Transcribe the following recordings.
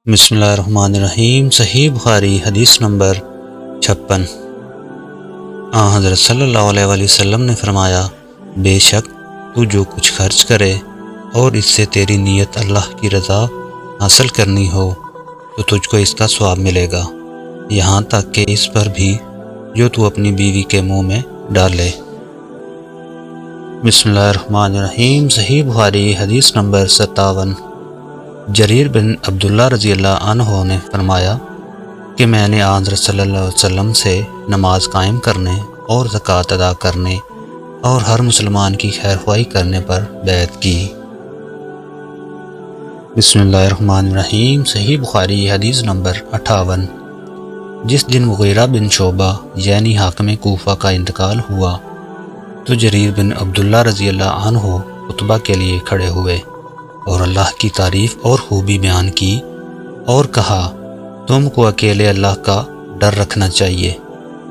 بسم اللہ الرحمن الرحیم۔ صحیح بخاری حدیث نمبر 56۔ حضرت صلی اللہ علیہ وسلم نے فرمایا، بے شک تو جو کچھ خرچ کرے اور اس سے تیری نیت اللہ کی رضا حاصل کرنی ہو تو تجھ کو اس کا ثواب ملے گا، یہاں تک کہ اس پر بھی جو تو اپنی بیوی کے منہ میں ڈالے۔ بسم اللہ الرحمن الرحیم۔ صحیح بخاری حدیث نمبر 57۔ جریر بن عبداللہ رضی اللہ عنہ نے فرمایا کہ میں نے حضرت صلی اللہ علیہ وسلم سے نماز قائم کرنے اور زکوٰۃ ادا کرنے اور ہر مسلمان کی خیر خواہی کرنے پر بیعت کی۔ بسم اللہ الرحمن الرحیم۔ صحیح بخاری حدیث نمبر 58۔ جس دن مغیرہ بن شعبہ یعنی حاکم کوفہ کا انتقال ہوا تو جریر بن عبداللہ رضی اللہ عنہ خطبہ کے لیے کھڑے ہوئے اور اللہ کی تعریف اور خوبی بیان کی اور کہا، تم کو اکیلے اللہ کا ڈر رکھنا چاہیے،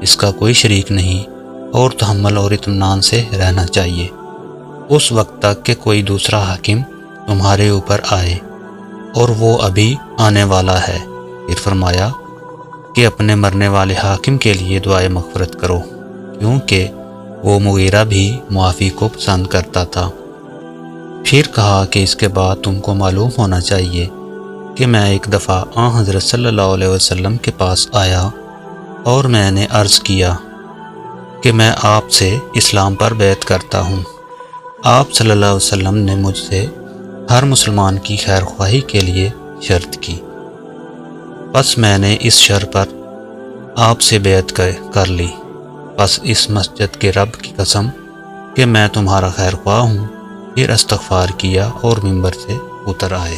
اس کا کوئی شریک نہیں، اور تحمل اور اطمینان سے رہنا چاہیے اس وقت تک کہ کوئی دوسرا حاکم تمہارے اوپر آئے، اور وہ ابھی آنے والا ہے۔ پھر فرمایا کہ اپنے مرنے والے حاکم کے لیے دعائے مغفرت کرو، کیونکہ وہ مغیرہ بھی معافی کو پسند کرتا تھا۔ پھر کہا کہ اس کے بعد تم کو معلوم ہونا چاہیے کہ میں ایک دفعہ حضرت صلی اللہ علیہ وسلم کے پاس آیا اور میں نے عرض کیا کہ میں آپ سے اسلام پر بیعت کرتا ہوں۔ آپ صلی اللہ علیہ وسلم نے مجھ سے ہر مسلمان کی خیر خواہی کے لیے شرط کی، بس میں نے اس شرط پر آپ سے بیعت کر لی، بس اس مسجد کے رب کی قسم کہ میں تمہارا خیر خواہ ہوں۔ پھر استغفار کیا اور ممبر سے اتر آئے۔